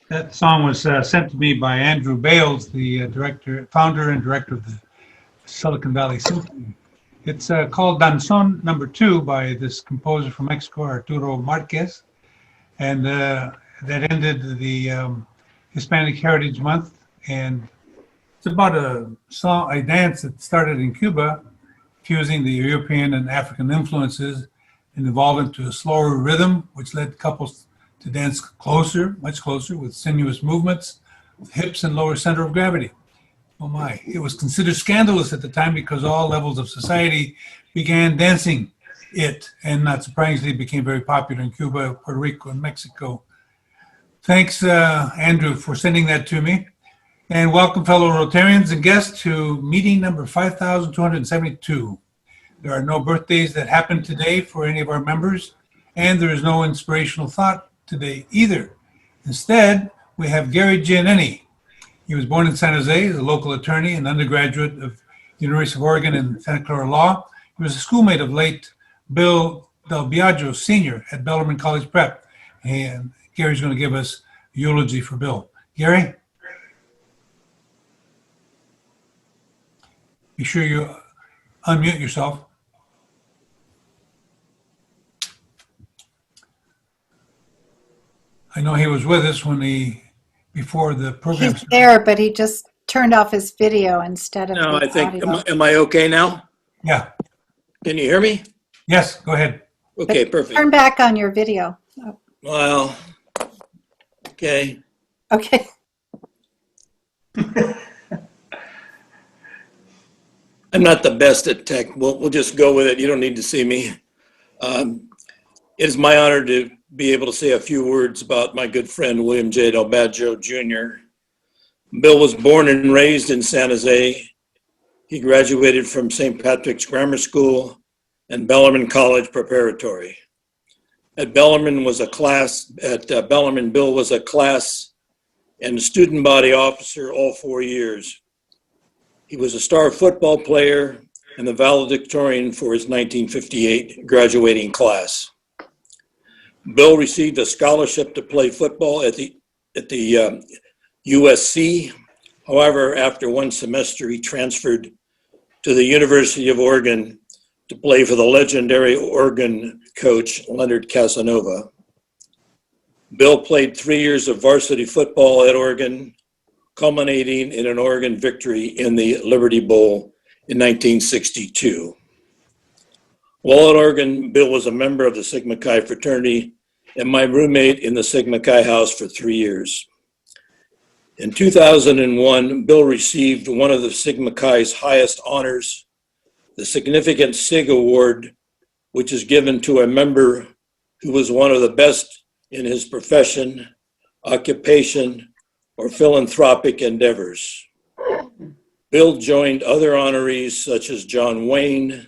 That song was sent to me by Andrew Bales, the founder and director of the Silicon Valley Symphony. It's called Danzón No. 2 by this composer from Mexico, Arturo Marquez, and that ended the Hispanic Heritage Month. And it's about a dance that started in Cuba, fusing the European and African influences and evolved into a slower rhythm, which led couples to dance closer, much closer, with sinuous movements, with hips and lower center of gravity. Oh my, it was considered scandalous at the time because all levels of society began dancing it, and not surprisingly, it became very popular in Cuba, Puerto Rico, and Mexico. Thanks, Andrew, for sending that to me. And welcome, fellow Rotarians and guests, to meeting number 5,272. There are no birthdays that happened today for any of our members, and there is no inspirational thought today either. Instead, we have Gary Giannini. He was born in San Jose as a local attorney and undergraduate of University of Oregon in Santa Clara Law. He was a schoolmate of late Bill Del Biagio Sr. at Bellarmine College Prep. And Gary's going to give us a eulogy for Bill. Gary? Be sure you unmute yourself. I know he was with us before the program started. He's there, but he just turned off his video instead of No, I think, am I okay now? Yeah. Can you hear me? Yes, go ahead. Okay, but perfect. Turn back on your video. Oh. Well, okay. Okay. I'm not the best at tech. We'll just go with it. You don't need to see me. It is my honor to be able to say a few words about my good friend, William J. Del Biagio Jr. Bill was born and raised in San Jose. He graduated from St. Patrick's Grammar School and Bellarmine College Preparatory. At Bellarmine, Bill was a class and student body officer all 4 years. He was a star football player and the valedictorian for his 1958 graduating class. Bill received a scholarship to play football at the USC. However, after one semester, he transferred to the University of Oregon to play for the legendary Oregon coach, Leonard Casanova. Bill played 3 years of varsity football at Oregon, culminating in an Oregon victory in the Liberty Bowl in 1962. While at Oregon, Bill was a member of the Sigma Chi fraternity and my roommate in the Sigma Chi house for 3 years. In 2001, Bill received one of the Sigma Chi's highest honors, the Significant SIG Award, which is given to a member who was one of the best in his profession, occupation, or philanthropic endeavors. Bill joined other honorees such as John Wayne,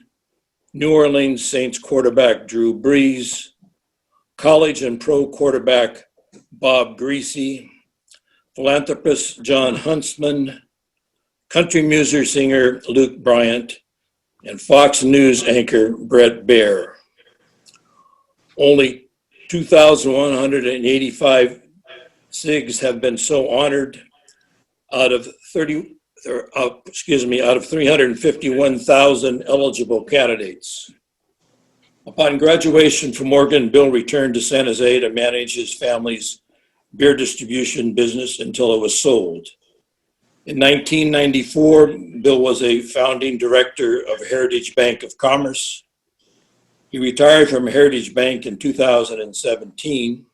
New Orleans Saints quarterback Drew Brees, college and pro quarterback Bob Greasy, philanthropist John Huntsman, country music singer Luke Bryant, and Fox News anchor Brett Baer. Only 2,185 SIGs have been so honored out of 351,000 eligible candidates. Upon graduation from Oregon, Bill returned to San Jose to manage his family's beer distribution business until it was sold. In 1994, Bill was a founding director of Heritage Bank of Commerce. He retired from Heritage Bank in 2017.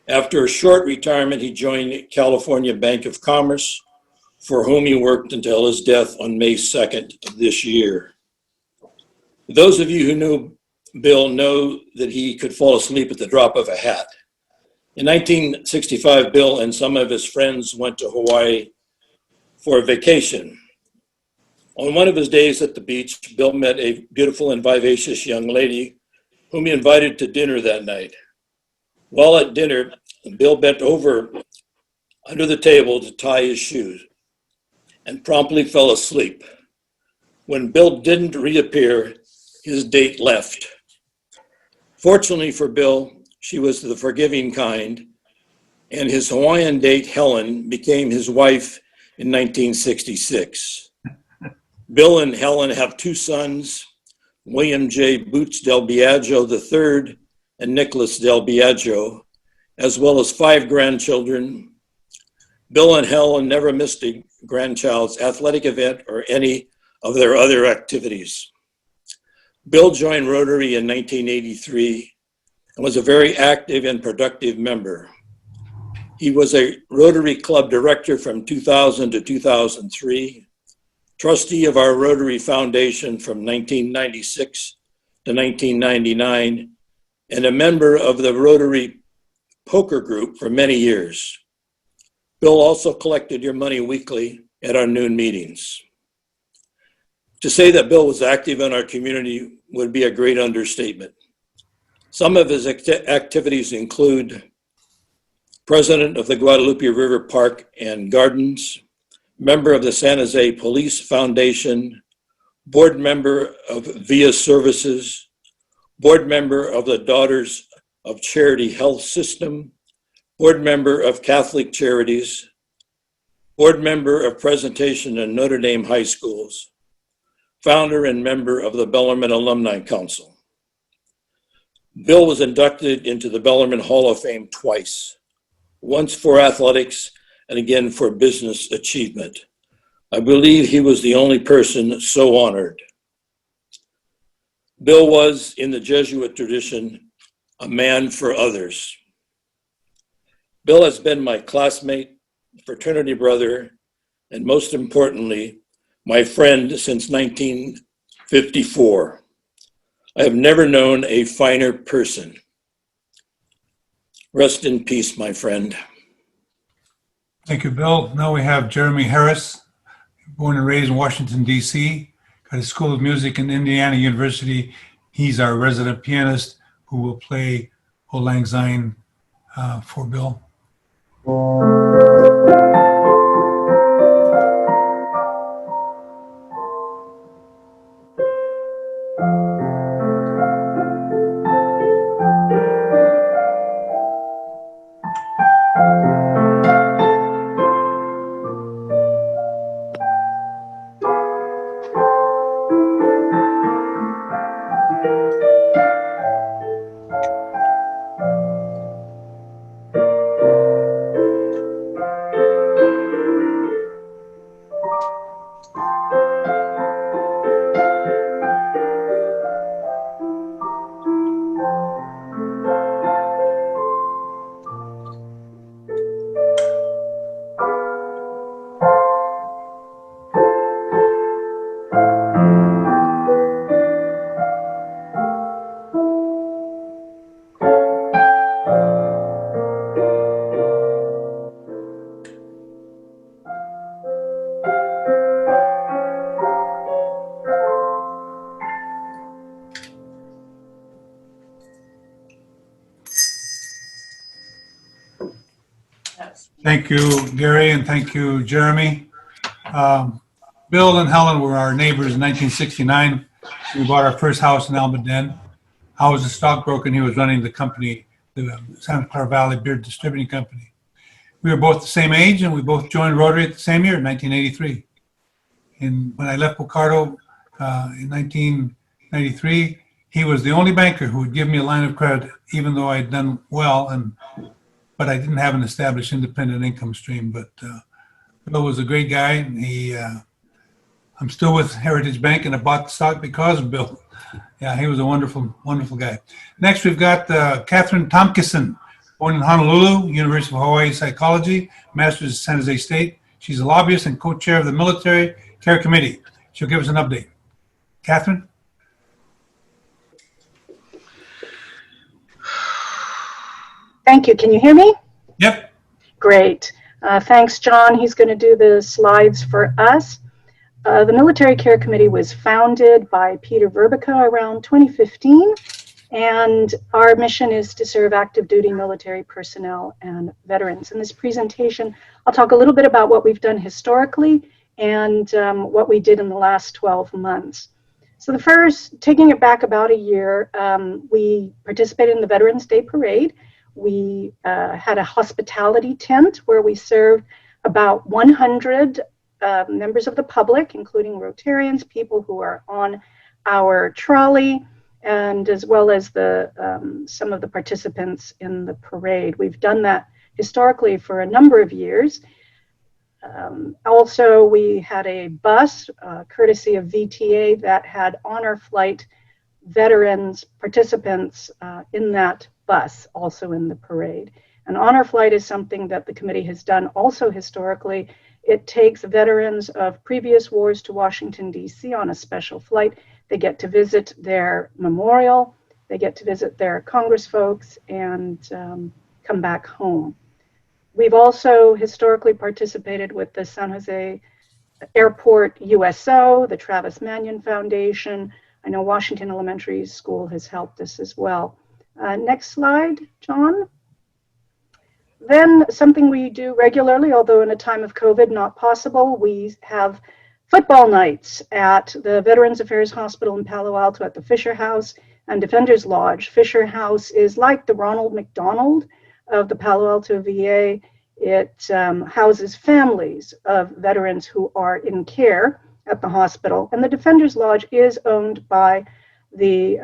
After a short retirement, he joined California Bank of Commerce, for whom he worked until his death on May 2nd of this year. Those of you who know Bill know that he could fall asleep at the drop of a hat. In 1965, Bill and some of his friends went to Hawaii for a vacation. On one of his days at the beach, Bill met a beautiful and vivacious young lady whom he invited to dinner that night. While at dinner, Bill bent over under the table to tie his shoes and promptly fell asleep. When Bill didn't reappear, his date left. Fortunately for Bill, she was the forgiving kind and his Hawaiian date, Helen, became his wife in 1966. Bill and Helen have two sons, William J. Boots del Biagio III and Nicholas del Biagio, as well as 5 grandchildren. Bill and Helen never missed a grandchild's athletic event or any of their other activities. Bill joined Rotary in 1983 and was a very active and productive member. He was a Rotary Club director from 2000 to 2003, trustee of our Rotary Foundation from 1996 to 1999, and a member of the Rotary Poker Group for many years. Bill also collected your money weekly at our noon meetings. To say that Bill was active in our community would be a great understatement. Some of his activities include president of the Guadalupe River Park and Gardens, member of the San Jose Police Foundation, board member of VIA Services, board member of the Daughters of Charity Health System, board member of Catholic Charities, board member of Presentation in Notre Dame High Schools, founder and member of the Bellarmine Alumni Council. Bill was inducted into the Bellarmine Hall of Fame twice, once for athletics and again for business achievement. I believe he was the only person so honored. Bill was, in the Jesuit tradition, a man for others. Bill has been my classmate, fraternity brother, and most importantly, my friend since 1954. I have never known a finer person. Rest in peace, my friend. Thank you, Bill. Now we have Jeremy Harris, born and raised in Washington, D.C., got a School of Music in Indiana University. He's our resident pianist who will play Auld Lang Syne for Bill. Thank you, Gary, and thank you, Jeremy. Bill and Helen were our neighbors in 1969. We bought our first house in Almaden. I was a stockbroker and he was running the company, the Santa Clara Valley Beer Distributing Company. We were both the same age and we both joined Rotary at the same year, in 1983. And when I left Bocardo in 1993, he was the only banker who would give me a line of credit, even though I had done well, but I didn't have an established independent income stream. But Bill was a great guy. And I'm still with Heritage Bank and I bought the stock because of Bill. Yeah, he was a wonderful, wonderful guy. Next, we've got Katherine Thompkinson, born in Honolulu, University of Hawaii Psychology, master's at San Jose State. She's a lobbyist and co-chair of the Military Care Committee. She'll give us an update. Katherine? Thank you. Can you hear me? Yep. Great. Thanks, John. He's going to do the slides for us. The Military Care Committee was founded by Peter Verbica around 2015, and our mission is to serve active duty military personnel and veterans. In this presentation, I'll talk a little bit about what we've done historically and what we did in the last 12 months. So the first, taking it back about a year, we participated in the Veterans Day Parade, We had a hospitality tent where we served about 100 members of the public, including Rotarians, people who are on our trolley, and as well as some of the participants in the parade. We've done that historically for a number of years. Also, we had a bus, courtesy of VTA, that had honor flight veterans, participants in that bus, also in the parade. An honor flight is something that the committee has done also historically. It takes veterans of previous wars to Washington, D.C. on a special flight. They get to visit their memorial, they get to visit their Congress folks, and come back home. We've also historically participated with the San Jose Airport USO, the Travis Manion Foundation. I know Washington Elementary School has helped us as well. Next slide, John. Then something we do regularly, although in a time of COVID not possible, we have football nights at the Veterans Affairs Hospital in Palo Alto at the Fisher House and Defenders Lodge. Fisher House is like the Ronald McDonald of the Palo Alto VA. It houses families of veterans who are in care at the hospital. And the Defenders Lodge is owned by the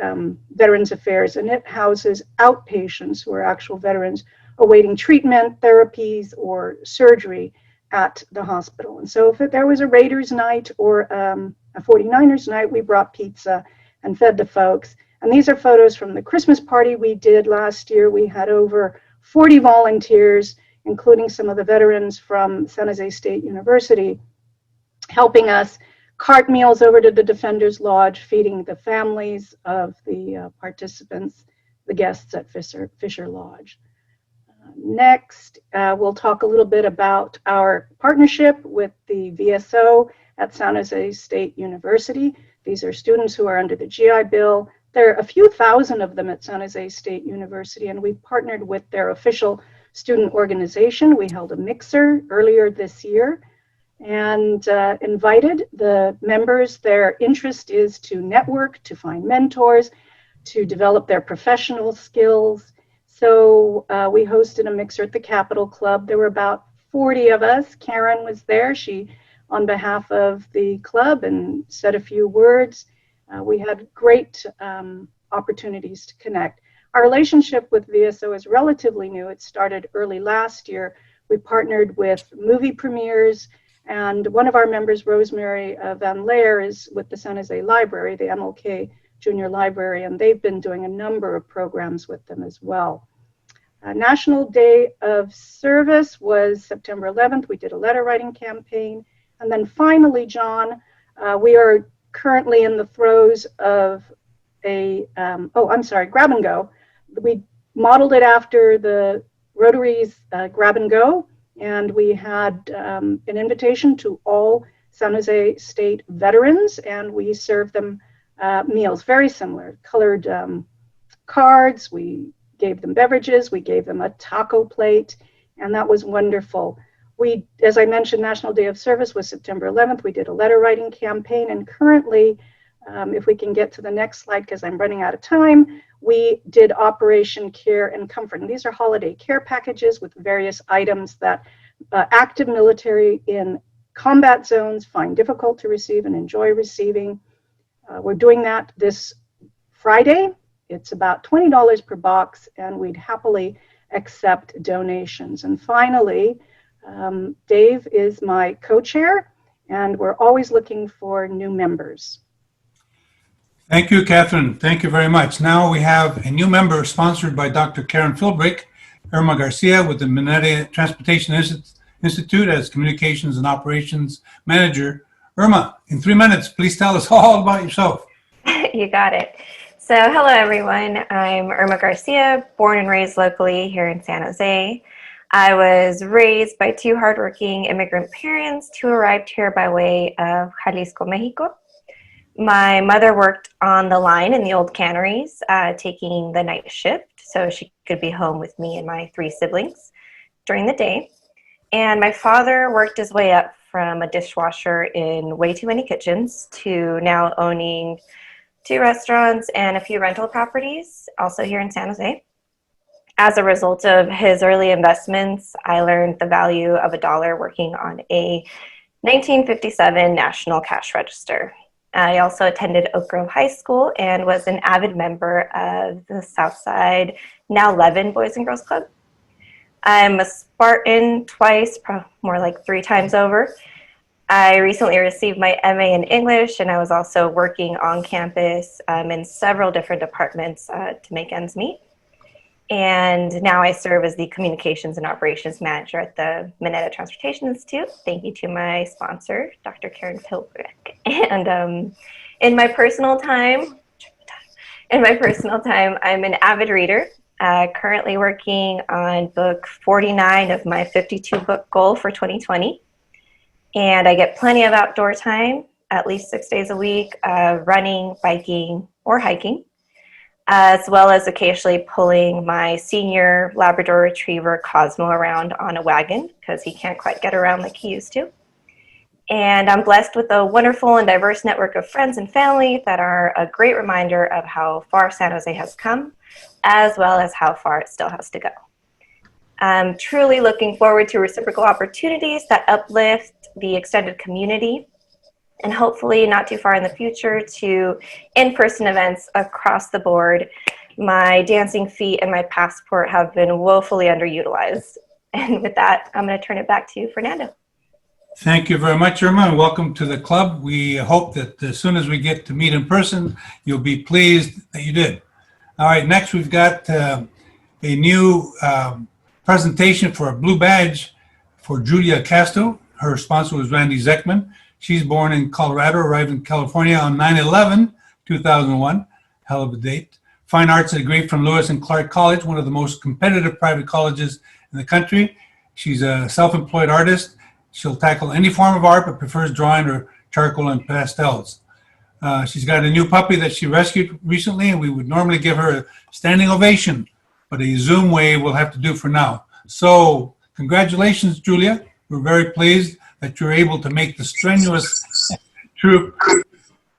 Veterans Affairs, and it houses outpatients who are actual veterans awaiting treatment, therapies, or surgery at the hospital. And so if there was a Raiders night or a 49ers night, we brought pizza and fed the folks. And these are photos from the Christmas party we did last year. We had over 40 volunteers, including some of the veterans from San Jose State University, helping us cart meals over to the Defenders Lodge, feeding the families of the participants, the guests at Fisher Lodge. Next, we'll talk a little bit about our partnership with the VSO at San Jose State University. These are students who are under the GI Bill. There are a few thousand of them at San Jose State University, and we've partnered with their official student organization. We held a mixer earlier this year and invited the members. Their interest is to network, to find mentors, to develop their professional skills. So we hosted a mixer at the Capitol Club. There were about 40 of us. Karen was there. She, on behalf of the club, and said a few words. We had great opportunities to connect. Our relationship with VSO is relatively new. It started early last year. We partnered with movie premieres, and one of our members, Rosemary Van Laer, is with the San Jose Library, the MLK Junior Library, and they've been doing a number of programs with them as well. National Day of Service was September 11th. We did a letter writing campaign. And then finally, John, we are currently in the throes of a, grab and go. We modeled it after the Rotary's grab and go, and we had an invitation to all San Jose State veterans, and we served them meals very similar, colored cards. We gave them beverages, we gave them a taco plate, and that was wonderful. We, as I mentioned, National Day of Service was September 11th. We did a letter writing campaign, and currently, if we can get to the next slide because I'm running out of time, we did Operation Care and Comfort. And these are holiday care packages with various items that active military in combat zones find difficult to receive and enjoy receiving. We're doing that this Friday. It's about $20 per box, and we'd happily accept donations. And finally, Dave is my co-chair, and we're always looking for new members. Thank you, Catherine. Thank you very much. Now we have a new member sponsored by Dr. Karen Philbrick, Irma Garcia with the Mineta Transportation Institute as Communications and Operations Manager. Irma, in 3 minutes, please tell us all about yourself. You got it. So hello, everyone. I'm Irma Garcia, born and raised locally here in San Jose. I was raised by two hardworking immigrant parents who arrived here by way of Jalisco, Mexico. My mother worked on the line in the old canneries, taking the night shift so she could be home with me and my 3 siblings during the day. And my father worked his way up from a dishwasher in way too many kitchens to now owning 2 restaurants and a few rental properties, also here in San Jose. as a result of his early investments, I learned the value of a dollar working on a 1957 National Cash Register. I also attended Oak Grove High School and was an avid member of the Southside, now Levin Boys and Girls Club. I'm a Spartan twice, more like 3 times over. I recently received my MA in English, and I was also working on campus in several different departments to make ends meet. And now I serve as the Communications and Operations Manager at the Minetta Transportation Institute. Thank you to my sponsor, Dr. Karen Philbrick. And in my personal time, I'm an avid reader, currently working on book 49 of my 52-book goal for 2020. And I get plenty of outdoor time, at least 6 days a week, running, biking, or hiking, as well as occasionally pulling my senior Labrador Retriever Cosmo around on a wagon because he can't quite get around like he used to. And I'm blessed with a wonderful and diverse network of friends and family that are a great reminder of how far San Jose has come, as well as how far it still has to go. I'm truly looking forward to reciprocal opportunities that uplift the extended community, and hopefully not too far in the future to in-person events across the board. My dancing feet and my passport have been woefully underutilized. And with that, I'm going to turn it back to you, Fernando. Thank you very much, Irma, and welcome to the club. We hope that as soon as we get to meet in person, you'll be pleased that you did. All right, next we've got a new presentation for a blue badge for Julia Casto. Her sponsor was Randy Zeckman. She's born in Colorado, arrived in California on 9/11/2001. Hell of a date. Fine arts degree from Lewis and Clark College, one of the most competitive private colleges in the country. She's a self-employed artist. She'll tackle any form of art, but prefers drawing or charcoal and pastels. She's got a new puppy that she rescued recently, and we would normally give her a standing ovation, but a Zoom wave will have to do for now. So congratulations, Julia. We're very pleased that you're able to make the strenuous trip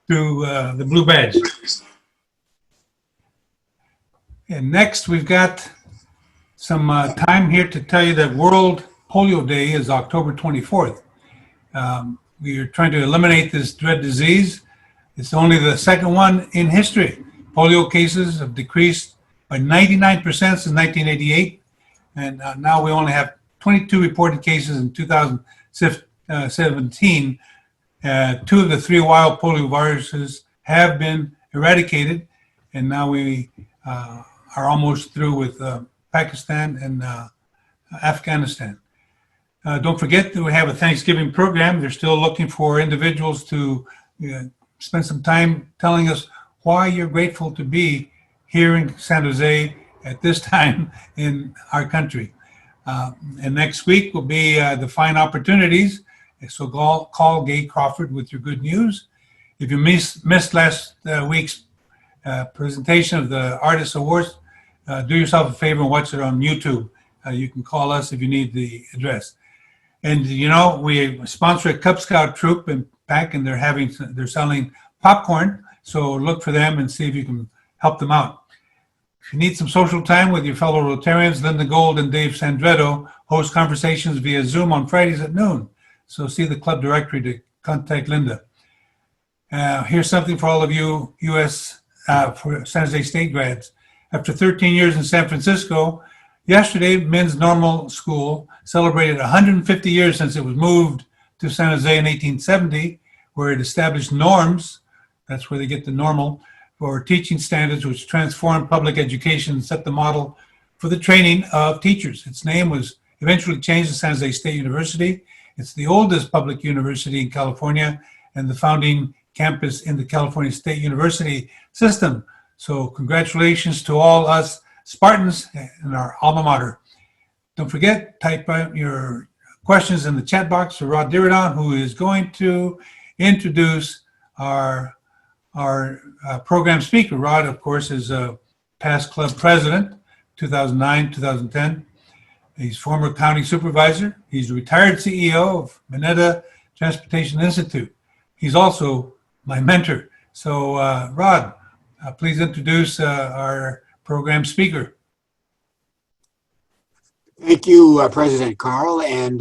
to the blue badge. And next, we've got some time here to tell you that World Polio Day is October 24th. We are trying to eliminate this dread disease. It's only the second one in history. Polio cases have decreased by 99% since 1988, and now we only have 22 reported cases in 2017. 2 of the 3 wild polio viruses have been eradicated, and now we are almost through with Pakistan and Afghanistan. Don't forget that we have a Thanksgiving program. They're still looking for individuals to spend some time telling us why you're grateful to be here in San Jose at this time in our country. And next week will be the fine opportunities. So call Gay Crawford with your good news. If you missed last week's presentation of the Artist Awards, do yourself a favor and watch it on YouTube. You can call us if you need the address. And you know, we sponsor a Cub Scout troop in Pack, and they're selling popcorn. So look for them and see if you can help them out. If you need some social time with your fellow Rotarians, Linda Gold and Dave Sandretto host conversations via Zoom on Fridays at noon. So see the club directory to contact Linda. Here's something for all of you U.S. For San Jose State grads. After 13 years in San Francisco, yesterday, Men's Normal School celebrated 150 years since it was moved to San Jose in 1870, where it established norms, that's where they get the normal, for teaching standards which transformed public education and set the model for the training of teachers. Its name was eventually changed to San Jose State University. It's the oldest public university in California and the founding campus in the California State University system. So congratulations to all us Spartans in our alma mater. Don't forget, type out your questions in the chat box for Rod Diridon, who is going to introduce our program speaker. Rod, of course, is a past club president, 2009, 2010. He's former county supervisor. He's a retired CEO of Minetta Transportation Institute. He's also my mentor. So, Rod, please introduce our program speaker. Thank you, President Carl and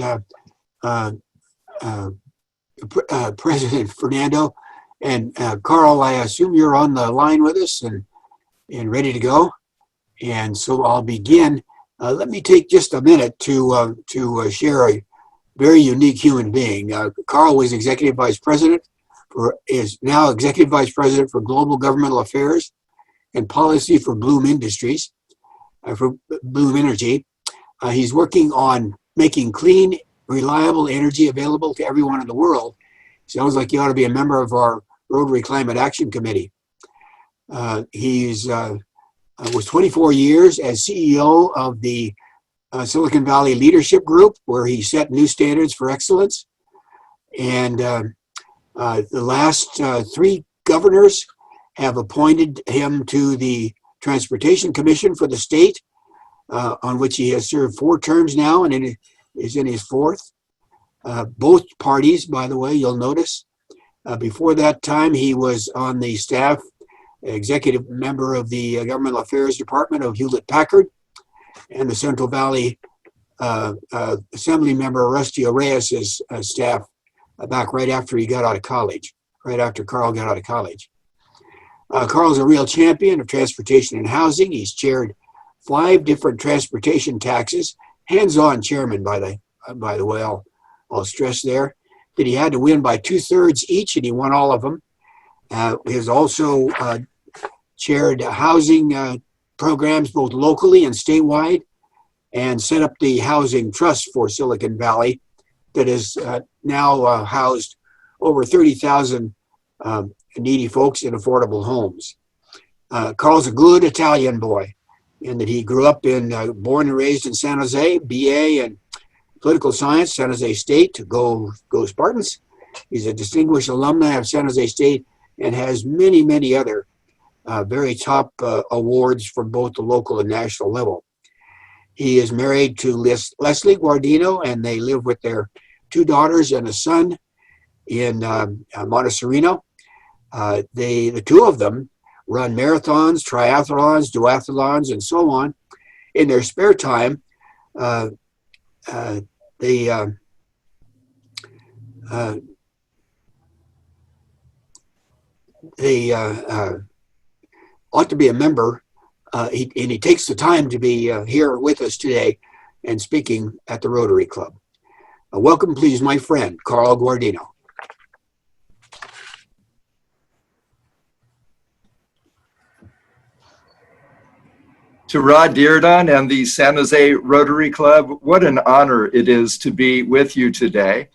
President Fernando. And Carl, I assume you're on the line with us and ready to go. And so I'll begin. Let me take just a minute to share a very unique human being. Carl was Executive Vice President is now Executive Vice President for Global Governmental Affairs and Policy for Bloom Industries, for Bloom Energy. He's working on making clean, reliable energy available to everyone in the world. Sounds like you ought to be a member of our Rotary Climate Action Committee. He's was 24 years as CEO of the Silicon Valley Leadership Group, where he set new standards for excellence. And the last 3 governors have appointed him to the Transportation Commission for the state, on which he has served 4 terms now and is in his 4th. Both parties, by the way, you'll notice. Before that time, he was on the staff, executive member of the Governmental Affairs Department of Hewlett-Packard, and the Central Valley Assembly member Orestio Reyes' staff back right after he got out of college, right after Carl got out of college. Carl's a real champion of transportation and housing. He's chaired 5 different transportation taxes, hands-on chairman, by the way, I'll stress there, that he had to win by 2/3 each, and he won all of them. He has also chaired housing programs both locally and statewide, and set up the Housing Trust for Silicon Valley that has now housed over 30,000 needy folks in affordable homes. Carl's a good Italian boy in that he grew up born and raised in San Jose, BA in political science, San Jose State, go Spartans. He's a distinguished alumni of San Jose State and has many, many other very top awards from both the local and national level. He is married to Leslie Guardino, and they live with their 2 daughters and a son in Monteserino. The 2 of them run marathons, triathlons, duathlons, and so on. In their spare time, they ought to be a member, and he takes the time to be here with us today and speaking at the Rotary Club. Welcome, please, my friend, Carl Guardino. To Rod Dearden and the San Jose Rotary Club, what an honor it is to be with you today.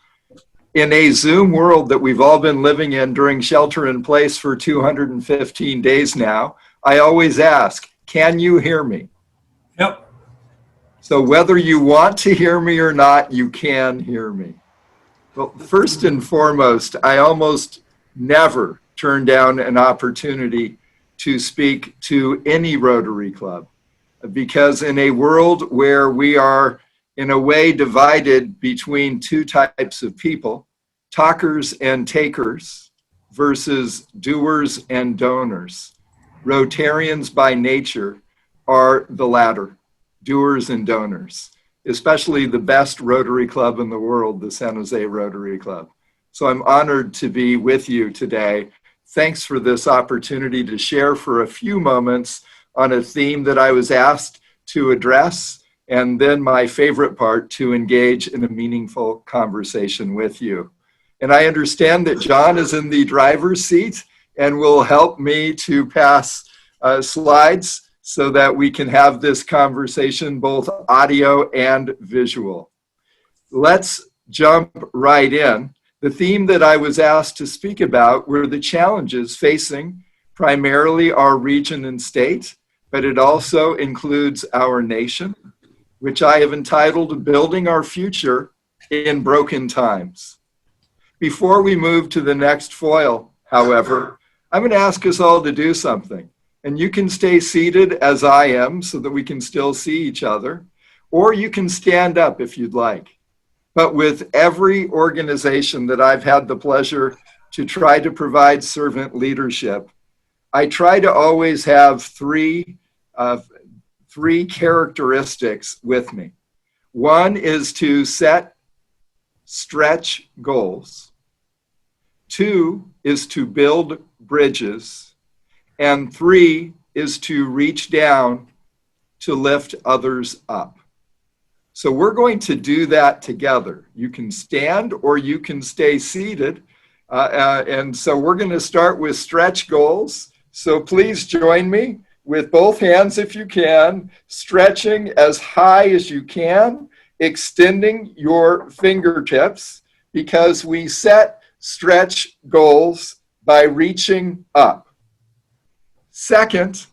In a Zoom world that we've all been living in during shelter in place for 215 days now, I always ask, can you hear me? Yep. So whether you want to hear me or not, you can hear me. Well, first and foremost, I almost never turn down an opportunity to speak to any Rotary Club, because in a world where we are in a way divided between 2 types of people, talkers and takers versus doers and donors, Rotarians by nature are the latter, doers and donors, especially the best Rotary Club in the world, the San Jose Rotary Club. So I'm honored to be with you today. Thanks for this opportunity to share for a few moments on a theme that I was asked to address, and then my favorite part, to engage in a meaningful conversation with you. And I understand that John is in the driver's seat and will help me to pass slides so that we can have this conversation both audio and visual. Let's jump right in. The theme that I was asked to speak about were the challenges facing primarily our region and state, but it also includes our nation, which I have entitled Building Our Future in Broken Times. Before we move to the next foil, however, I'm going to ask us all to do something. And you can stay seated as I am so that we can still see each other, or you can stand up if you'd like. But with every organization that I've had the pleasure to try to provide servant leadership, I try to always have three characteristics with me. One is to set stretch goals. Two is to build bridges. And three is to reach down to lift others up. So we're going to do that together. You can stand or you can stay seated. And so we're going to start with stretch goals. So please join me with both hands if you can, stretching as high as you can, extending your fingertips, because we set stretch goals by reaching up. Second,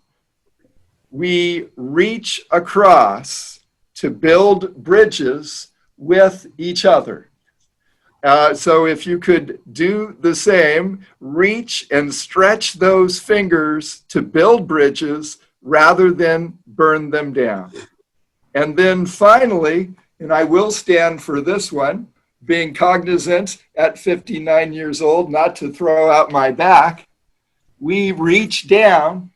we reach across to build bridges with each other. So if you could do the same, reach and stretch those fingers to build bridges rather than burn them down. And then finally, and I will stand for this one, being cognizant at 59 years old not to throw out my back, we reach down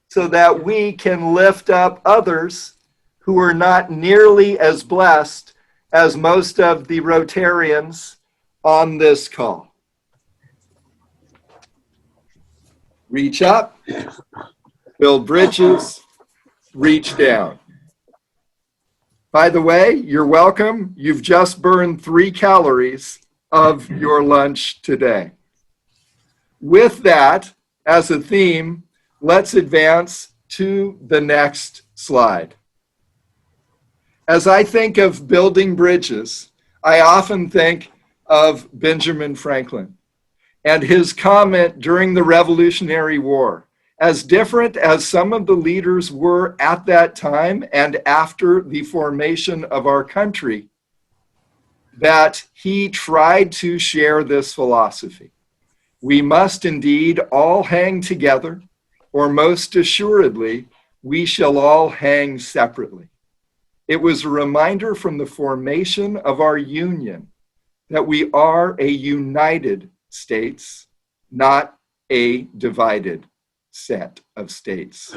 so that we can lift up others who are not nearly as blessed as most of the Rotarians on this call. Reach up, build bridges, reach down. By the way, you're welcome. You've just burned 3 calories of your lunch today. With that, as a theme, let's advance to the next slide. As I think of building bridges, I often think of Benjamin Franklin and his comment during the Revolutionary War. As different as some of the leaders were at that time and after the formation of our country, that he tried to share this philosophy. We must indeed all hang together, or most assuredly, we shall all hang separately. It was a reminder from the formation of our union that we are a united states, not a divided set of states.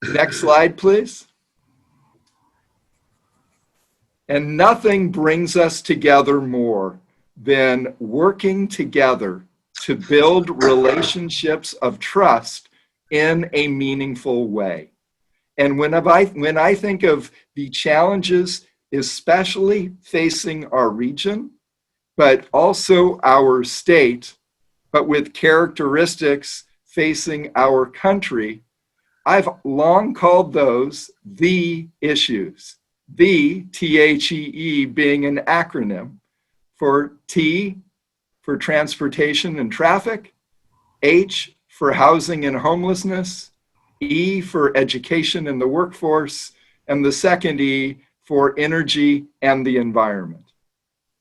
Next slide, please. And nothing brings us together more than working together to build relationships of trust in a meaningful way. And when I think of the challenges, especially facing our region, but also our state, but with characteristics facing our country, I've long called those the issues. The, T-H-E-E, being an acronym for T, for transportation and traffic, H, for housing and homelessness, E for education and the workforce, and the second E for energy and the environment.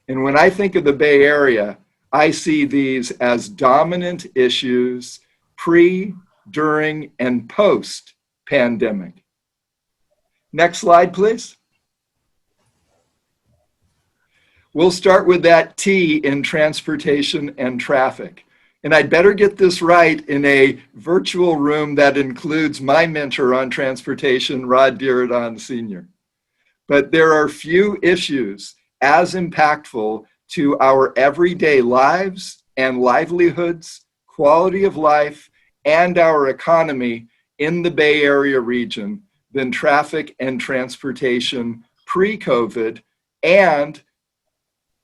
And when I think of the Bay Area, I see these as dominant issues pre, during, and post-pandemic. Next slide, please. We'll start with that T in transportation and traffic. And I'd better get this right in a virtual room that includes my mentor on transportation, Rod Diridon Sr. But there are few issues as impactful to our everyday lives and livelihoods, quality of life, and our economy in the Bay Area region than traffic and transportation pre-COVID, and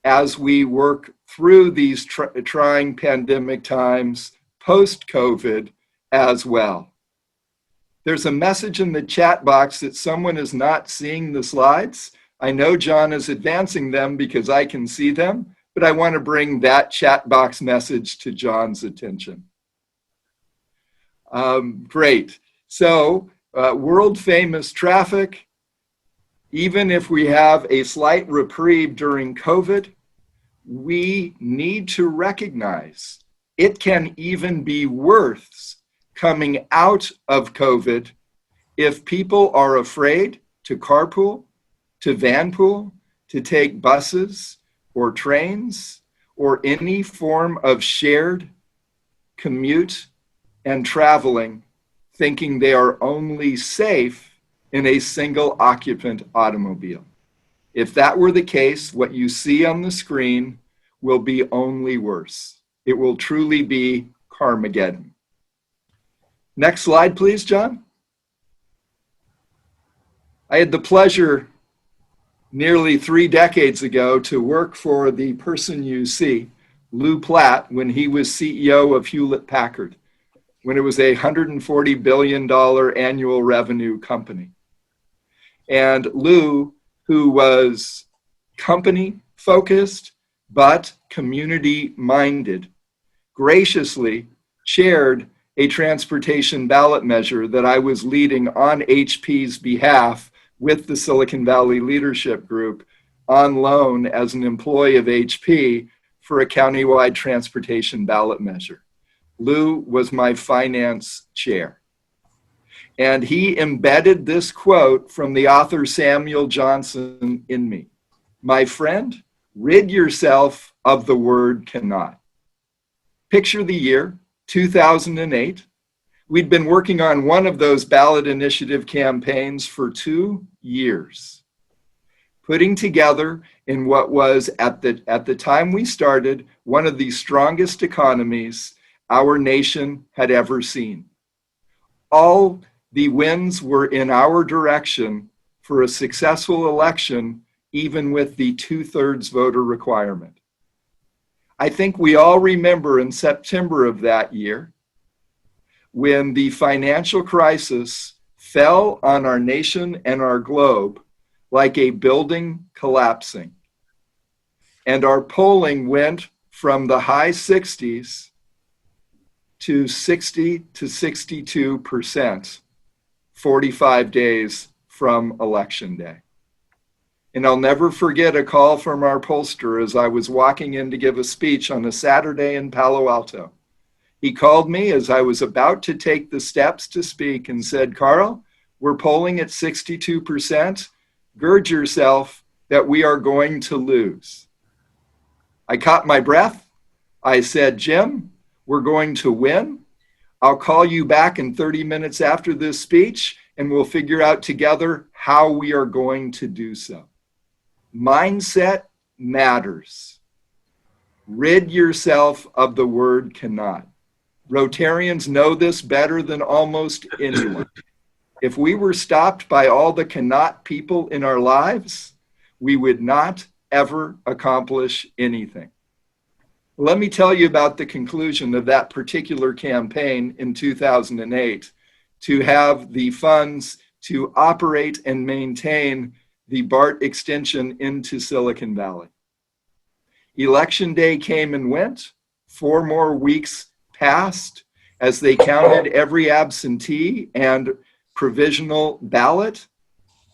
as we work through these trying pandemic times post-COVID as well. There's a message in the chat box that someone is not seeing the slides. I know John is advancing them because I can see them, but I want to bring that chat box message to John's attention. Great. So world famous traffic, even if we have a slight reprieve during COVID, we need to recognize it can even be worse coming out of COVID if people are afraid to carpool, to vanpool, to take buses or trains or any form of shared commute and traveling thinking they are only safe in a single occupant automobile. If that were the case, what you see on the screen will be only worse. It will truly be Carmageddon. Next slide, please, John. I had the pleasure nearly 3 decades ago to work for the person you see, Lou Platt, when he was CEO of Hewlett-Packard, when it was a $140 billion annual revenue company. And Lou, who was company focused but community minded, graciously chaired a transportation ballot measure that I was leading on HP's behalf with the Silicon Valley Leadership Group on loan as an employee of HP for a countywide transportation ballot measure. Lou was my finance chair. And he embedded this quote from the author Samuel Johnson in me. My friend, rid yourself of the word cannot. Picture the year, 2008. We'd been working on one of those ballot initiative campaigns for 2 years, putting together in what was at the time we started, one of the strongest economies our nation had ever seen. All the winds were in our direction for a successful election, even with the 2/3 voter requirement. I think we all remember in September of that year, when the financial crisis fell on our nation and our globe like a building collapsing. And our polling went from the high 60s to 60 to 62%, 45 days from Election Day. And I'll never forget a call from our pollster as I was walking in to give a speech on a Saturday in Palo Alto. He called me as I was about to take the steps to speak and said, Carl, we're polling at 62%. Gird yourself that we are going to lose. I caught my breath. I said, Jim, we're going to win. I'll call you back in 30 minutes after this speech and we'll figure out together how we are going to do so. Mindset matters. Rid yourself of the word cannot. Rotarians know this better than almost anyone. If we were stopped by all the cannot people in our lives, we would not ever accomplish anything. Let me tell you about the conclusion of that particular campaign in 2008 to have the funds to operate and maintain the BART extension into Silicon Valley. Election day came and went. 4 more weeks passed as they counted every absentee and provisional ballot.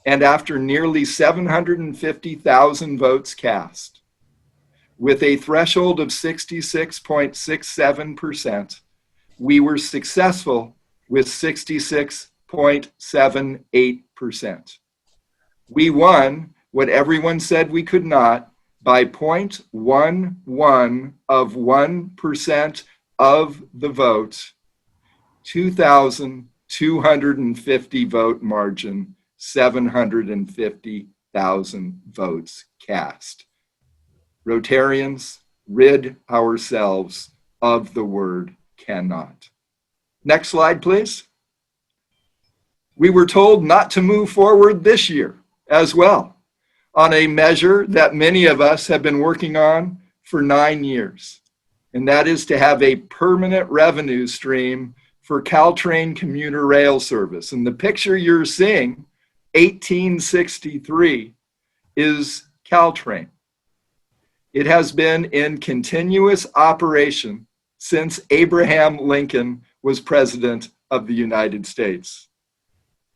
And after nearly 750,000 votes cast, with a threshold of 66.67%, we were successful with 66.78%. We won what everyone said we could not by 0.11 of 1% of the vote, 2,250 vote margin, 750,000 votes cast. Rotarians, rid ourselves of the word cannot. Next slide, please. We were told not to move forward this year as well on a measure that many of us have been working on for 9 years, and that is to have a permanent revenue stream for Caltrain commuter rail service. And the picture you're seeing, 1863, is Caltrain. It has been in continuous operation since Abraham Lincoln was president of the United States.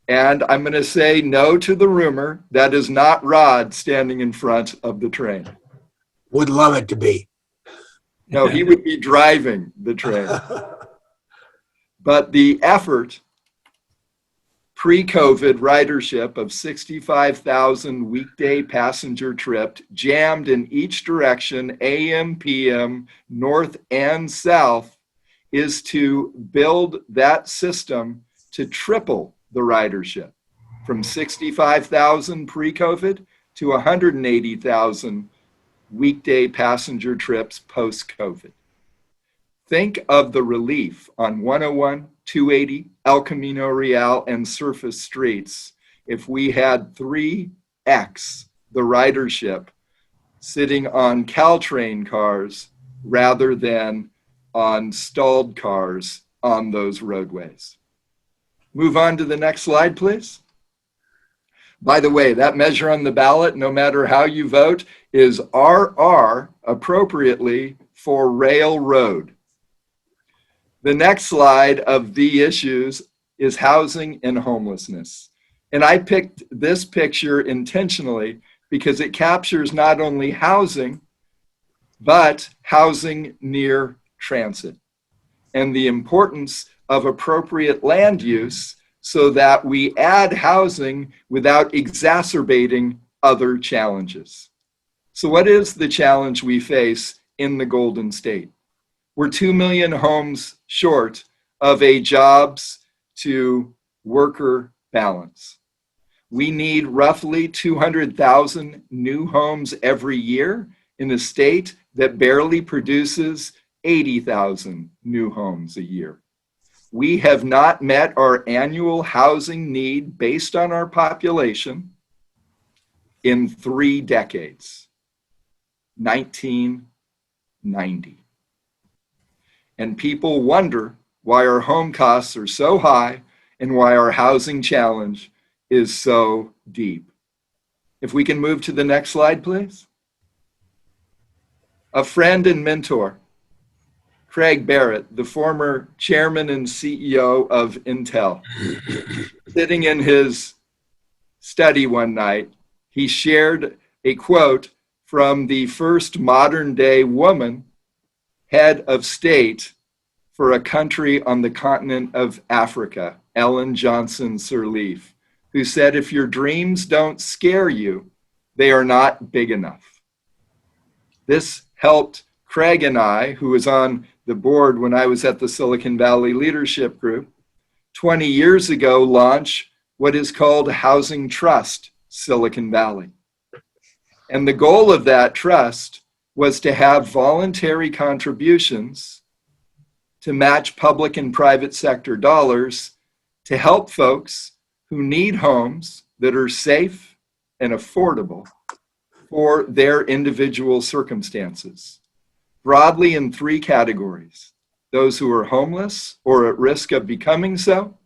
And I'm going to say no to the rumor that is not Rod standing in front of the train. Would love it to be. No, he would be driving the train. But the effort, pre-COVID ridership of 65,000 weekday passenger trips, jammed in each direction, AM, PM, north and south, is to build that system to triple the ridership from 65,000 pre-COVID to 180,000 weekday passenger trips post-COVID. Think of the relief on 101, 280, El Camino Real, and surface streets if we had 3x the ridership sitting on Caltrain cars rather than on stalled cars on those roadways. Move on to the next slide, please. By the way, that measure on the ballot, no matter how you vote, is RR, appropriately, for railroad. The next slide of the issues is housing and homelessness. And I picked this picture intentionally because it captures not only housing, but housing near transit and the importance of appropriate land use so that we add housing without exacerbating other challenges. So what is the challenge we face in the Golden State? We're 2 million homes short of a jobs to worker balance. We need roughly 200,000 new homes every year in a state that barely produces 80,000 new homes a year. We have not met our annual housing need based on our population in 3 decades, 1990. And people wonder why our home costs are so high and why our housing challenge is so deep. If we can move to the next slide, please. A friend and mentor, Craig Barrett, the former chairman and CEO of Intel, sitting in his study one night, he shared a quote from the first modern day woman head of state for a country on the continent of Africa, Ellen Johnson Sirleaf, who said, if your dreams don't scare you, they are not big enough. This helped Craig and I, who was on the board when I was at the Silicon Valley Leadership Group, 20 years ago, launch what is called Housing Trust Silicon Valley. And the goal of that trust was to have voluntary contributions to match public and private sector dollars to help folks who need homes that are safe and affordable for their individual circumstances, broadly in 3 categories: those who are homeless or at risk of becoming so,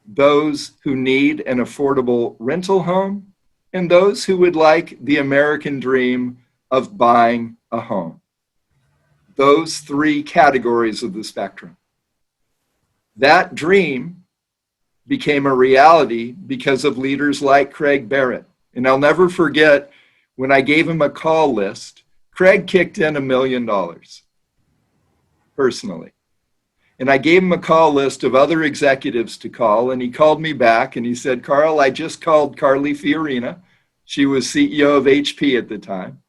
those who need an affordable rental home, and those who would like the American dream of buying a home. Those 3 categories of the spectrum. That dream became a reality because of leaders like Craig Barrett. And I'll never forget when I gave him a call list, Craig kicked in $1 million personally. And I gave him a call list of other executives to call, and he called me back and he said, Carl, I just called Carly Fiorina. She was CEO of HP at the time,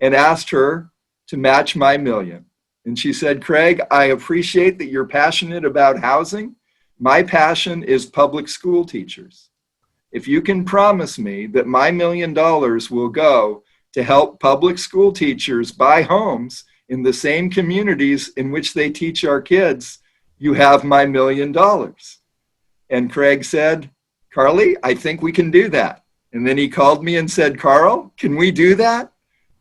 and asked her to match my $1 million. And she said, Craig, I appreciate that you're passionate about housing. My passion is public school teachers. If you can promise me that my $1 million will go to help public school teachers buy homes in the same communities in which they teach our kids, you have my $1 million. And Craig said, Carly, I think we can do that. And then he called me and said, Carl, can we do that?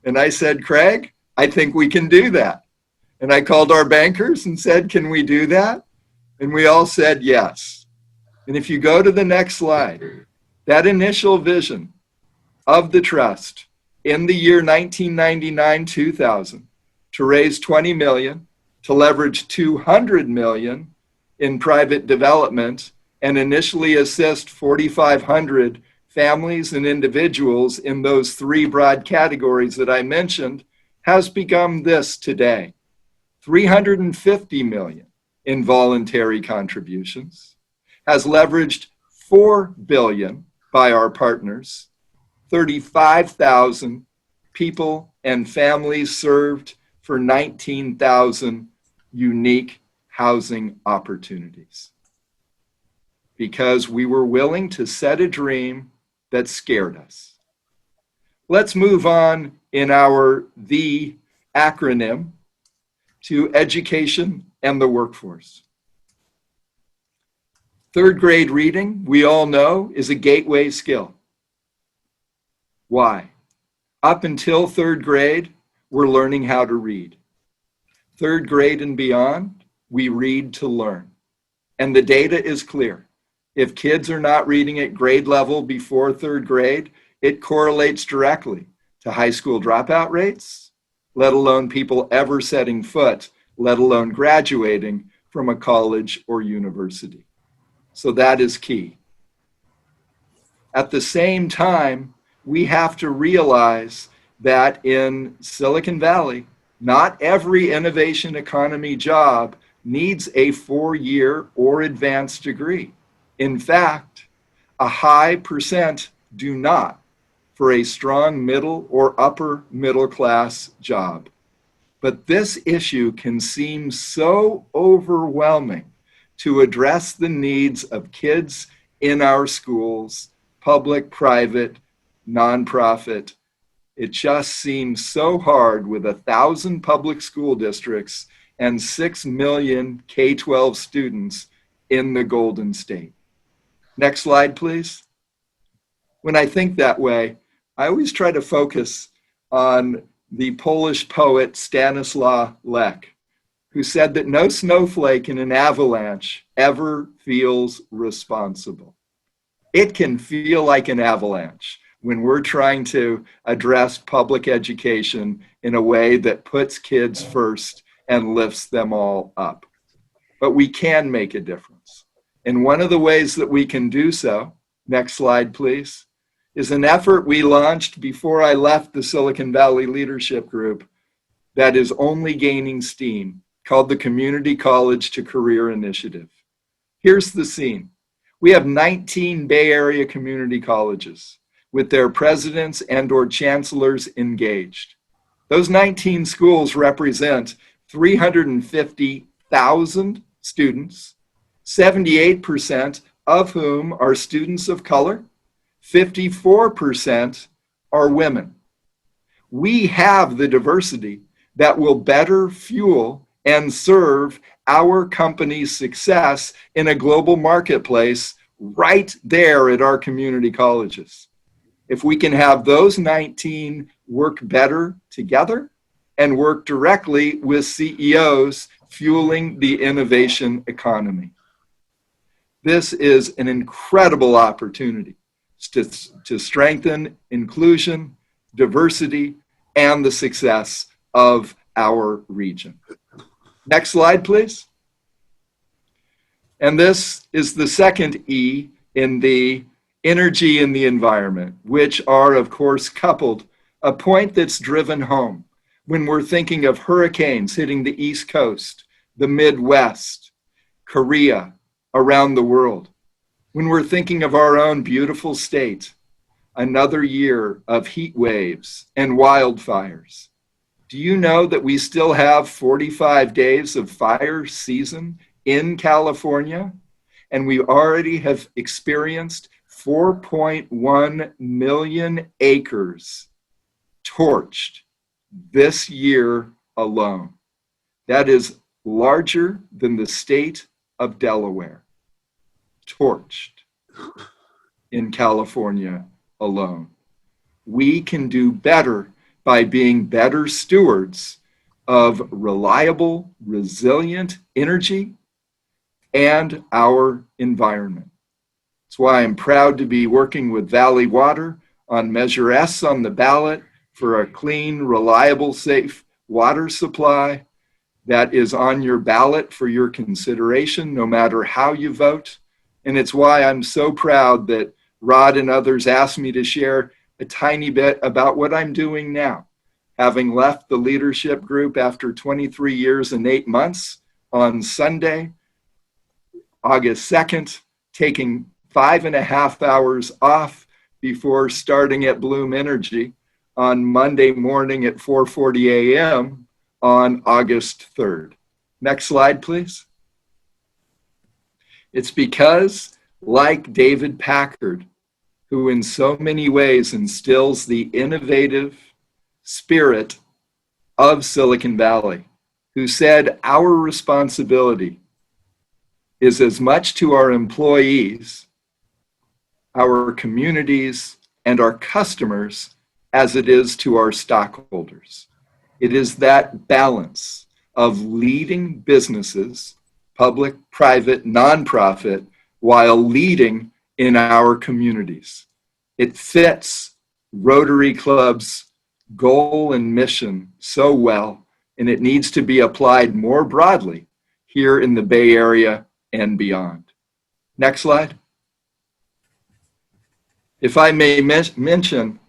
And I said, Craig, I think we can do that. And I called our bankers and said, can we do that? And we all said yes. And if you go to the next slide, that initial vision of the trust in the year 1999-2000 to raise 20 million, to leverage 200 million in private development and initially assist 4,500 families and individuals in those 3 broad categories that I mentioned, has become this today: 350 million in voluntary contributions, has leveraged 4 billion by our partners, 35,000 people and families served for 19,000 unique housing opportunities. because we were willing to set a dream that scared us. Let's move on in our THE acronym to education and the workforce. Third grade reading, we all know, is a gateway skill. Why? Up until third grade, we're learning how to read. Third grade and beyond, we read to learn. And the data is clear. If kids are not reading at grade level before third grade, it correlates directly to high school dropout rates, let alone people ever setting foot, let alone graduating from a college or university. So that is key. At the same time, we have to realize that in Silicon Valley, not every innovation economy job needs a 4-year or advanced degree. In fact, a high percent do not for a strong middle or upper middle class job. But this issue can seem so overwhelming to address the needs of kids in our schools, public, private, nonprofit. It just seems so hard with 1,000 public school districts and 6 million K-12 students in the Golden State. Next slide, please. When I think that way, I always try to focus on the Polish poet Stanislaw Lech, who said that no snowflake in an avalanche ever feels responsible. It can feel like an avalanche when we're trying to address public education in a way that puts kids first and lifts them all up. But we can make a difference. And one of the ways that we can do so, next slide please, is an effort we launched before I left the Silicon Valley Leadership Group that is only gaining steam, called the Community College to Career Initiative. Here's the scene. We have 19 Bay Area community colleges with their presidents and/or chancellors engaged. Those 19 schools represent 350,000 students, 78% of whom are students of color, 54% are women. We have the diversity that will better fuel and serve our company's success in a global marketplace right there at our community colleges. If we can have those 19 work better together and work directly with CEOs fueling the innovation economy. This is an incredible opportunity to strengthen inclusion, diversity, and the success of our region. Next slide, please. And this is the second E in the energy and the environment, which are, of course, coupled, a point that's driven home when we're thinking of hurricanes hitting the East Coast, the Midwest, Korea, around the world. When we're thinking of our own beautiful state, another year of heat waves and wildfires. Do you know that we still have 45 days of fire season in California? And we already have experienced 4.1 million acres torched this year alone. That is larger than the state of Delaware, torched in California alone. We can do better by being better stewards of reliable, resilient energy and our environment. That's why I'm proud to be working with Valley Water on Measure S on the ballot for a clean, reliable, safe water supply that is on your ballot for your consideration, no matter how you vote. And it's why I'm so proud that Rod and others asked me to share a tiny bit about what I'm doing now. Having left the leadership group after 23 years and 8 months on Sunday, August 2nd, taking 5.5 hours off before starting at Bloom Energy on Monday morning at 4:40 a.m. on August 3rd. Next slide, please. It's because like David Packard, who in so many ways instills the innovative spirit of Silicon Valley, who said our responsibility is as much to our employees, our communities, and our customers as it is to our stockholders. It is that balance of leading businesses, public, private, nonprofit, while leading in our communities. It fits Rotary Club's goal and mission so well, and it needs to be applied more broadly here in the Bay Area and beyond. Next slide. If I may mention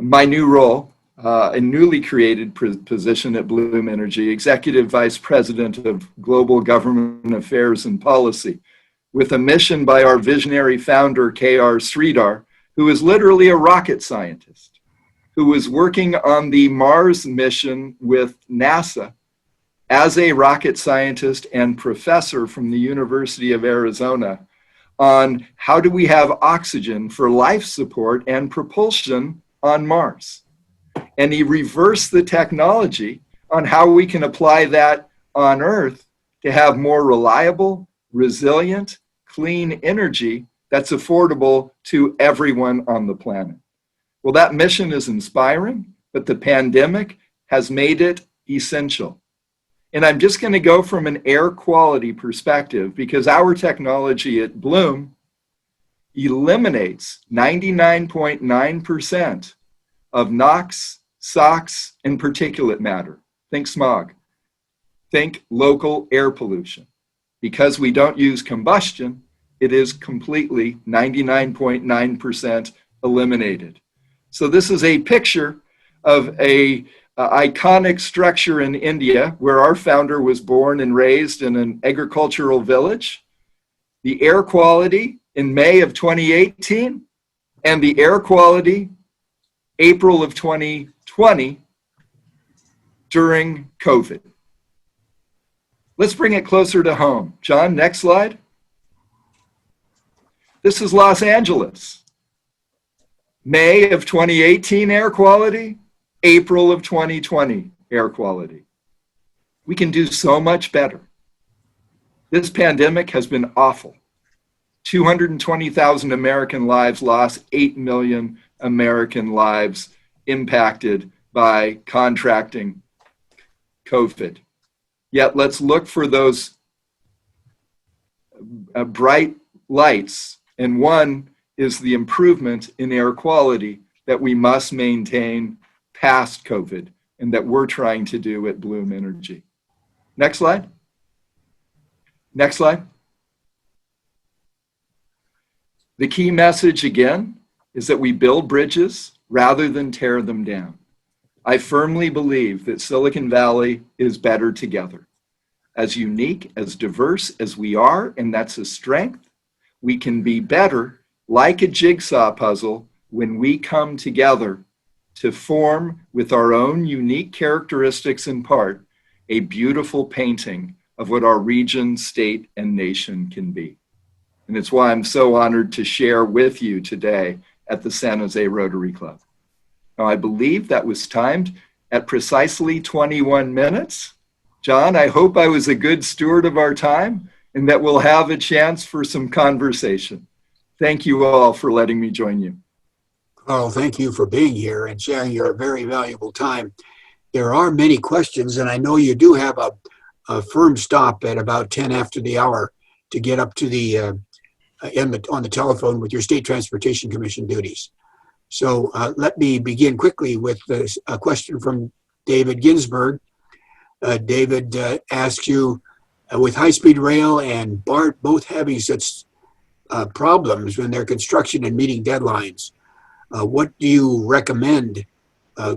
my new role, a newly created position at Bloom Energy, Executive Vice President of Global Government Affairs and Policy, with a mission by our visionary founder, K.R. Sridhar, who is literally a rocket scientist, who was working on the Mars mission with NASA as a rocket scientist and professor from the University of Arizona on how do we have oxygen for life support and propulsion on Mars. And he reversed the technology on how we can apply that on Earth to have more reliable, resilient, clean energy that's affordable to everyone on the planet. Well, that mission is inspiring, but the pandemic has made it essential. And I'm just going to go from an air quality perspective because our technology at Bloom eliminates 99.9% of NOx, SOx, and particulate matter. Think smog. Think local air pollution. Because we don't use combustion, it is completely 99.9% eliminated. So this is a picture of a iconic structure in India where our founder was born and raised in an agricultural village. The air quality in May of 2018 and the air quality April of 2020 during COVID. Let's bring it closer to home. John, next slide. This is Los Angeles. May of 2018 air quality, April of 2020 air quality. We can do so much better. This pandemic has been awful. 220,000 American lives lost, 8 million American lives impacted by contracting COVID. Yet let's look for those bright lights, and one is the improvement in air quality that we must maintain past COVID and that we're trying to do at Bloom Energy. Next slide. Next slide. The key message again is that we build bridges rather than tear them down. I firmly believe that Silicon Valley is better together. As unique, as diverse as we are, and that's a strength, we can be better like a jigsaw puzzle when we come together to form with our own unique characteristics in part, a beautiful painting of what our region, state, and nation can be. And it's why I'm so honored to share with you today at the San Jose Rotary Club. Now, I believe that was timed at precisely 21 minutes. John, I hope I was a good steward of our time and that we'll have a chance for some conversation. Thank you all for letting me join you. Carl, thank you for being here and sharing your very valuable time. There are many questions, and I know you do have a firm stop at about 10 after the hour to get up to the on the telephone with your State Transportation Commission duties. So let me begin quickly with a question from David Ginsburg. David asks you, with high-speed rail and BART both having such problems when they're construction and meeting deadlines, what do you recommend?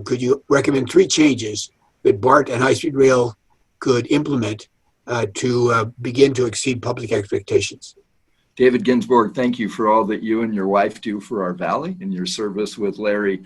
Could you recommend 3 changes that BART and high-speed rail could implement to begin to exceed public expectations? David Ginsburg, thank you for all that you and your wife do for our valley and your service with Larry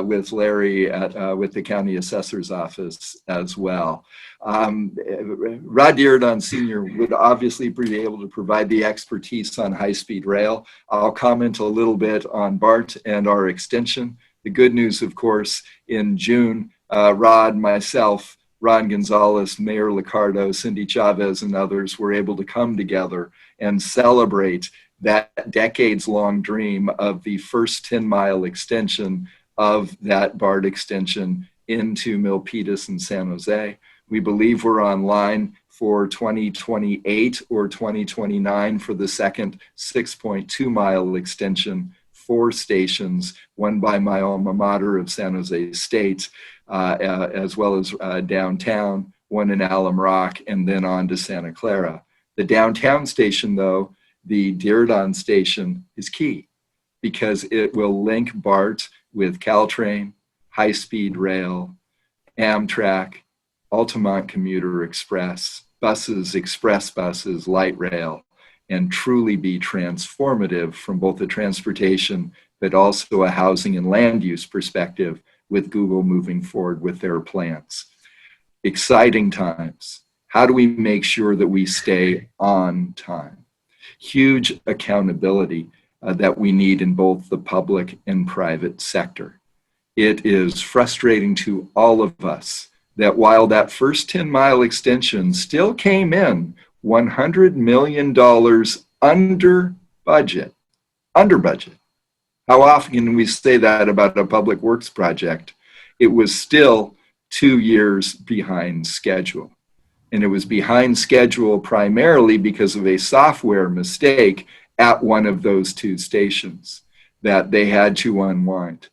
with Larry with the county assessor's office as well. Rod Dierdon Sr. would obviously be able to provide the expertise on high-speed rail. I'll comment a little bit on BART and our extension. The good news, of course, in June, Rod, myself, Ron Gonzalez, Mayor Licardo, Cindy Chavez, and others were able to come together and celebrate that decades-long dream of the first 10-mile extension of that BART extension into Milpitas and San Jose. We believe we're online for 2028 or 2029 for the second 6.2-mile extension, 4 stations, one by my alma mater of San Jose State, as well as downtown, one in Alum Rock, and then on to Santa Clara. The downtown station, though, the Dierdon station, is key because it will link BART with Caltrain, high-speed rail, Amtrak, Altamont Commuter Express, buses, express buses, light rail, and truly be transformative from both a transportation but also a housing and land use perspective with Google moving forward with their plans. Exciting times. How do we make sure that we stay on time? Huge accountability that we need in both the public and private sector. It is frustrating to all of us that while that first 10-mile extension still came in $100 million under budget. How often can we say that about a public works project? It was still 2 years behind schedule. And it was behind schedule primarily because of a software mistake at one of those 2 stations that they had to unwind.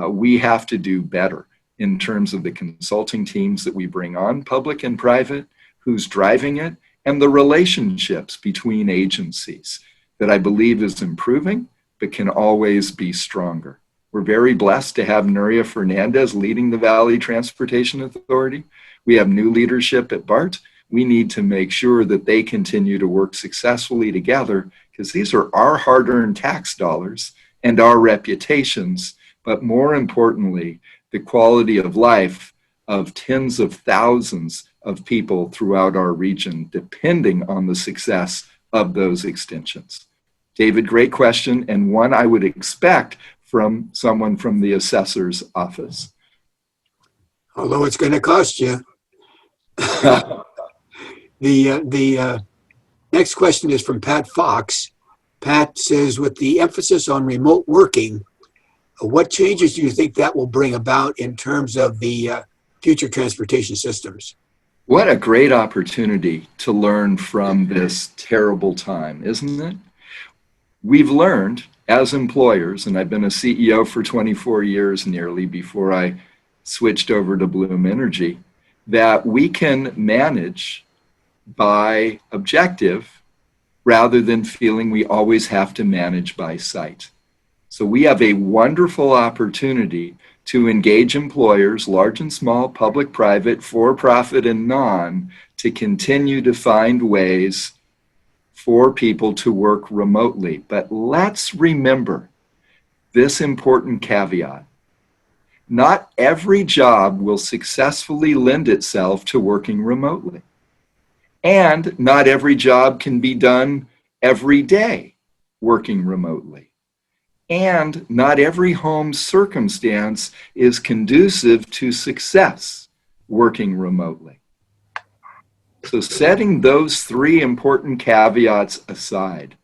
We have to do better in terms of the consulting teams that we bring on, public and private, who's driving it, and the relationships between agencies that I believe is improving, but can always be stronger. We're very blessed to have Nuria Fernandez leading the Valley Transportation Authority. We have new leadership at BART. We need to make sure that they continue to work successfully together because these are our hard-earned tax dollars and our reputations, but more importantly, the quality of life of tens of thousands of people throughout our region, depending on the success of those extensions. David, great question, and one I would expect from someone from the assessor's office. Although it's going to cost you. The next question is from Pat Fox. Pat says, with the emphasis on remote working, what changes do you think that will bring about in terms of the future transportation systems? What a great opportunity to learn from this terrible time, isn't it? We've learned as employers, and I've been a CEO for 24 years nearly before I switched over to Bloom Energy, that we can manage by objective rather than feeling we always have to manage by sight. So we have a wonderful opportunity to engage employers, large and small, public, private, for-profit, and non, to continue to find ways for people to work remotely. But let's remember this important caveat. Not every job will successfully lend itself to working remotely. And not every job can be done every day working remotely. And not every home circumstance is conducive to success working remotely. So setting those 3 important caveats aside,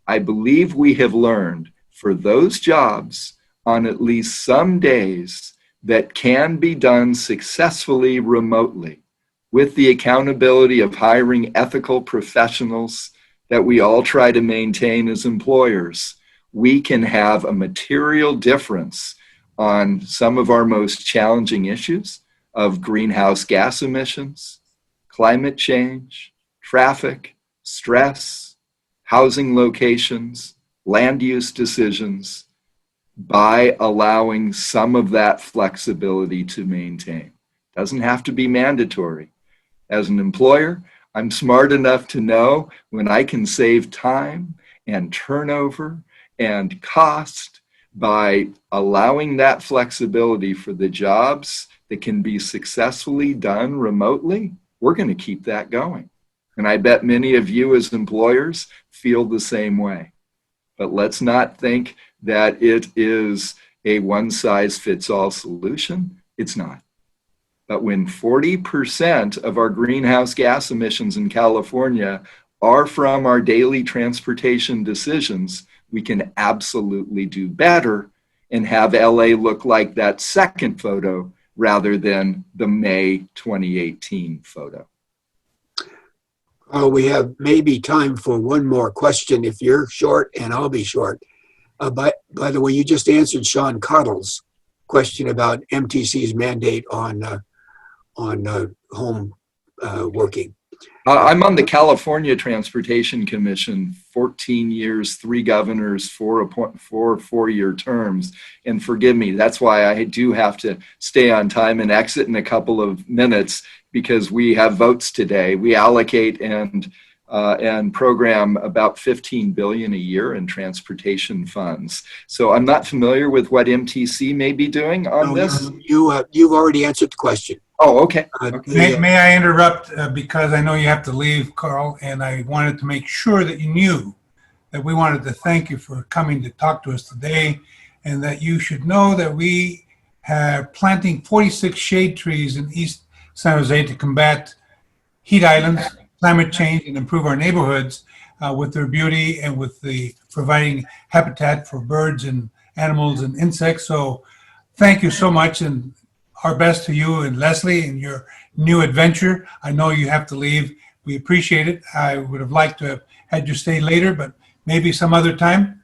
I believe we have learned for those jobs on at least some days that can be done successfully remotely with the accountability of hiring ethical professionals that we all try to maintain as employers, we can have a material difference on some of our most challenging issues of greenhouse gas emissions, climate change, traffic, stress, housing locations, land use decisions, by allowing some of that flexibility to maintain. Doesn't have to be mandatory. As an employer, I'm smart enough to know when I can save time and turnover and cost by allowing that flexibility for the jobs that can be successfully done remotely, we're going to keep that going. And I bet many of you as employers feel the same way. But let's not think that it is a one-size-fits-all solution. It's not. But when 40% of our greenhouse gas emissions in California are from our daily transportation decisions, we can absolutely do better and have LA look like that second photo rather than the May 2018 photo. We have maybe time for one more question if you're short, and I'll be short. By the way, you just answered Sean Cottle's question about MTC's mandate on home working. I'm on the California Transportation Commission, 14 years, 3 governors, 4 4-year terms. And forgive me, that's why I do have to stay on time and exit in a couple of minutes, because we have votes today. We allocate and program about $15 billion a year in transportation funds. So I'm not familiar with what MTC may be doing on this. You've already answered the question. Oh, okay. May I interrupt because I know you have to leave, Carl, and I wanted to make sure that you knew that we wanted to thank you for coming to talk to us today, and that you should know that we are planting 46 shade trees in East San Jose to combat heat islands, climate change, and improve our neighborhoods with their beauty and with the providing habitat for birds and animals and insects. So thank you so much, and our best to you and Leslie in your new adventure. I know you have to leave. We appreciate it. I would have liked to have had you stay later, but maybe some other time.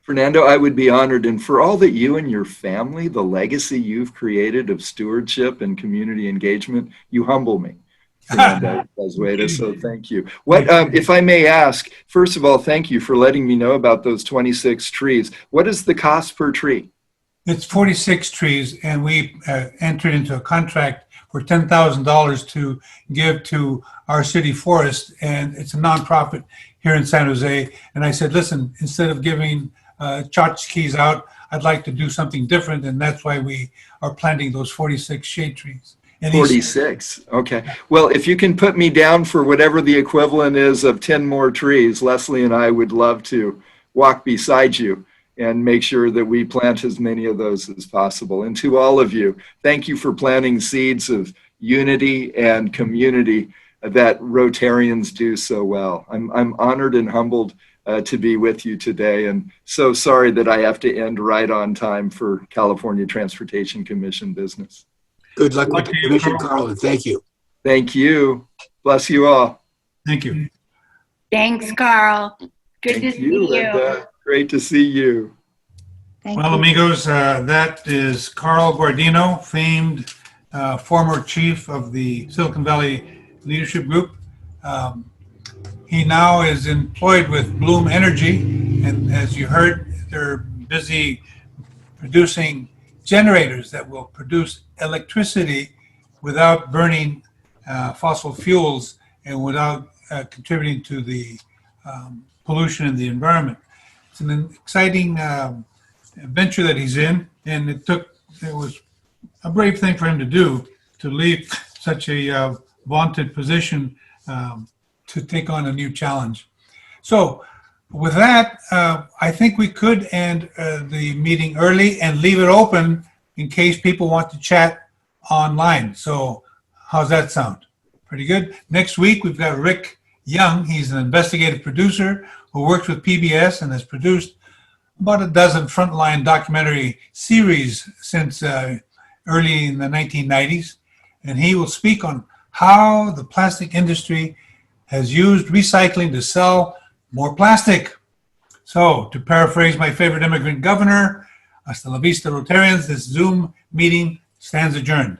Fernando, I would be honored. And for all that you and your family, the legacy you've created of stewardship and community engagement, you humble me. Fernando Azueta, so thank you. What, if I may ask, first of all, thank you for letting me know about those 26 trees. What is the cost per tree? It's 46 trees, and we entered into a contract for $10,000 to give to our city forest, and it's a nonprofit here in San Jose. And I said, listen, instead of giving tchotchkes out, I'd like to do something different, and that's why we are planting those 46 shade trees. 46, okay. Well, if you can put me down for whatever the equivalent is of 10 more trees, Leslie and I would love to walk beside you and make sure that we plant as many of those as possible. And to all of you, thank you for planting seeds of unity and community that Rotarians do so well. I'm honored and humbled to be with you today, and so sorry that I have to end right on time for California Transportation Commission business. Good luck with the commission, Carl, and thank you. Thank you. Bless you all. Thank you. Thanks, Carl. Good to see you. Linda. Great to see you. Thank Well, you. amigos, that is Carl Guardino, famed former chief of the Silicon Valley Leadership Group. He now is employed with Bloom Energy, and as you heard, they're busy producing generators that will produce electricity without burning fossil fuels and without contributing to the pollution in the environment. It's an exciting venture that he's in, and it was a brave thing for him to do, to leave such a vaunted position to take on a new challenge. So with that, I think we could end the meeting early and leave it open in case people want to chat online. So how's that sound? Pretty good. Next week, we've got Rick Young. He's an investigative producer who works with PBS and has produced about a dozen frontline documentary series since early in the 1990s. And he will speak on how the plastic industry has used recycling to sell more plastic. So, to paraphrase my favorite immigrant governor, hasta la vista, Rotarians, this Zoom meeting stands adjourned.